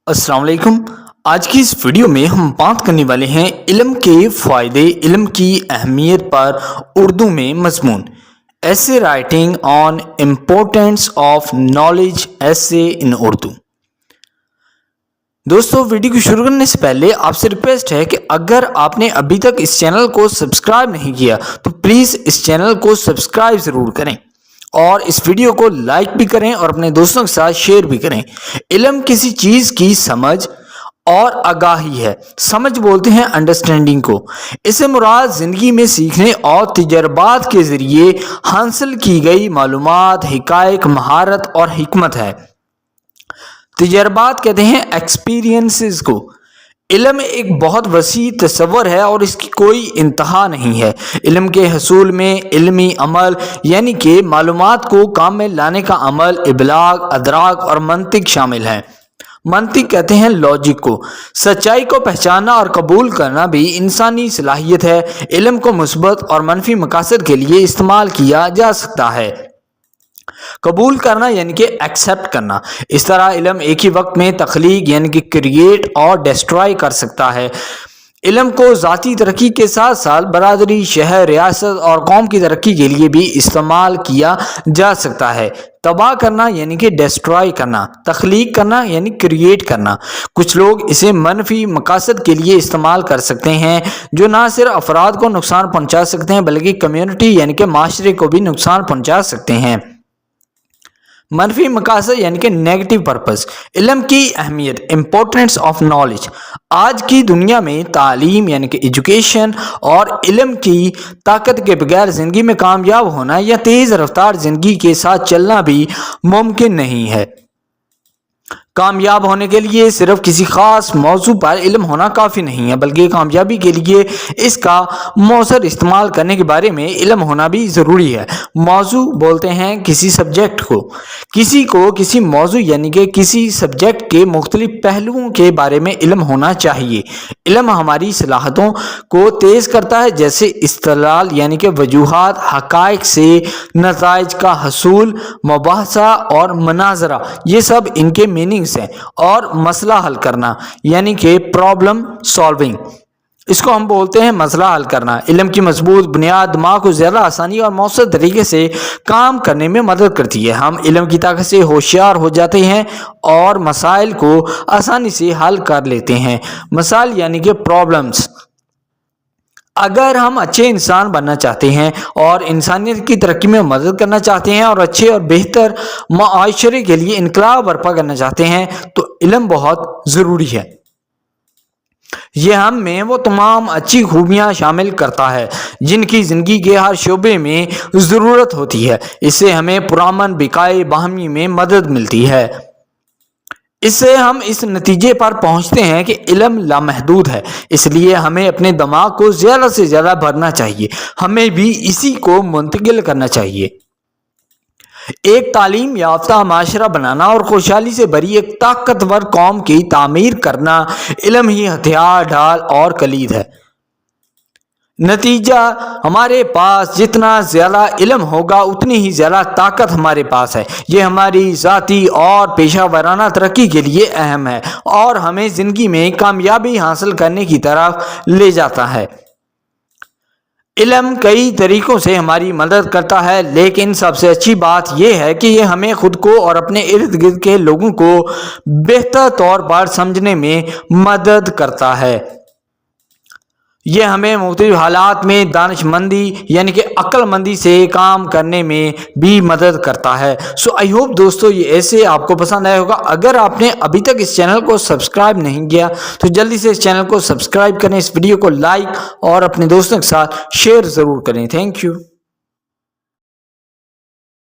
अस्सलाम वालेकुम। आज की इस वीडियो में हम बात करने वाले हैं इल्म के फ़ायदे, इल्म की अहमियत पर उर्दू में मज़मून। ऐसे writing on importance of knowledge ऐसे इन उर्दू। दोस्तों, वीडियो को शुरू करने से पहले आपसे रिक्वेस्ट है कि अगर आपने अभी तक इस चैनल को सब्सक्राइब नहीं किया तो प्लीज़ इस चैनल को सब्सक्राइब ज़रूर करें और इस वीडियो को लाइक भी करें और अपने दोस्तों के साथ शेयर भी करें। इल्म किसी चीज़ की समझ और आगाही है। समझ बोलते हैं अंडरस्टैंडिंग को। इससे मुराद ज़िंदगी में सीखने और तजर्बात के ज़रिए हासिल की गई मालूमात, हिकायत, महारत और हिकमत है। तजर्बात कहते हैं एक्सपीरियंसेस को। इल्म एक बहुत वसी तस्वर है और इसकी कोई इंतहा नहीं है। इल्म के हसूल में इल्मी अमल यानी कि मालूमात को काम में लाने का अमल, इबलाग, अदराक और मंतिक शामिल है। मंतिक कहते हैं लॉजिक को। सच्चाई को पहचानना और कबूल करना भी इंसानी सलाहियत है। इल्म को मुस्बत और मनफी मकासद के लिए इस्तेमाल किया जा सकता है। कबूल करना यानी कि एक्सेप्ट करना। इस तरह इल्म एक ही वक्त में तख्लीक यानी कि क्रिएट और डिस्ट्रॉय कर सकता है। इल्म को ज़ाती तरक्की के साथ साथ बरादरी, शहर, रियासत और कौम की तरक्की के लिए भी इस्तेमाल किया जा सकता है। तबाह करना यानी कि डिस्ट्रॉय करना, तख्लीक करना यानी क्रिएट करना। कुछ लोग इसे मनफी मकासद के लिए इस्तेमाल कर सकते हैं जो ना सिर्फ अफराद को नुकसान पहुंचा सकते हैं बल्कि कम्युनिटी यानी कि माशरे को भी नुकसान पहुंचा सकते हैं। मनफी मकासद यानी कि नेगेटिव पर्पस। इल्म की अहमियत, इम्पोर्टेंस ऑफ नॉलेज। आज की दुनिया में तालीम यानी कि एजुकेशन और इल्म की ताकत के बगैर ज़िंदगी में कामयाब होना या तेज़ रफ्तार ज़िंदगी के साथ चलना भी मुमकिन नहीं है। कामयाब होने के लिए सिर्फ किसी ख़ास मौजू पर इल्म होना काफ़ी नहीं है बल्कि कामयाबी के लिए इसका मौसर इस्तेमाल करने के बारे में इल्म होना भी ज़रूरी है। मौजू बोलते हैं किसी सब्जेक्ट को। किसी मौजू यानी कि किसी सब्जेक्ट के मुख्तलिफ पहलुओं के बारे में इल्म होना चाहिए। इल्म हमारी सलाहतों को तेज़ करता है, जैसे इस्तलाल यानी कि वजूहात, हक़ाइक़ से नताइज का हसूल, मुबाहसा और मनाजरा, ये सब इनके मीनिंग्स हैं। और मसला हल करना यानी कि प्रॉब्लम सॉल्विंग, इसको हम बोलते हैं मसला हल करना। इल्म की मजबूत बुनियाद दिमाग को ज़्यादा आसानी और मौसर तरीके से काम करने में मदद करती है। हम इल्म की ताकत से होशियार हो जाते हैं और मसाइल को आसानी से हल कर लेते हैं। मसाइल यानी कि प्रॉब्लम्स। अगर हम अच्छे इंसान बनना चाहते हैं और इंसानियत की तरक्की में मदद करना चाहते हैं और अच्छे और बेहतर माशरे के लिए इनकलाब बर्पा करना चाहते हैं तो इल्म बहुत ज़रूरी है। यह हम में वो तमाम अच्छी खूबियाँ शामिल करता है जिनकी ज़िंदगी के हर शोबे में ज़रूरत होती है। इससे हमें पुरअमन, बिकाए, बाहमी में मदद मिलती है। इससे हम इस नतीजे पर पहुंचते हैं कि इल्म लामहदूद है, इसलिए हमें अपने दिमाग को ज़्यादा से ज़्यादा भरना चाहिए। हमें भी इसी को मुंतकिल करना चाहिए। एक तालीम याफ्ता माशरा बनाना और खुशहाली से भरी एक ताकतवर कौम की तामीर करना इल्म ही हथियार, ढाल और कलीद है। नतीजा, हमारे पास जितना ज़्यादा इल्म होगा उतनी ही ज़्यादा ताकत हमारे पास है। ये हमारी ज़ाती और पेशा वराना तरक्की के लिए अहम है और हमें ज़िंदगी में कामयाबी हासिल करने की तरफ ले जाता है। इल्म कई तरीक़ों से हमारी मदद करता है, लेकिन सबसे अच्छी बात यह है कि यह हमें खुद को और अपने इर्द गिर्द के लोगों को बेहतर तौर पर समझने में मदद करता है। यह हमें मुख्तलिफ हालात में दानिशमंदी यानी कि अक्लमंदी से काम करने में भी मदद करता है। सो आई होप दोस्तों ये ऐसे आपको पसंद आया होगा। अगर आपने अभी तक इस चैनल को सब्सक्राइब नहीं किया तो जल्दी से इस चैनल को सब्सक्राइब करें, इस वीडियो को लाइक और अपने दोस्तों के साथ शेयर ज़रूर करें। Thank you.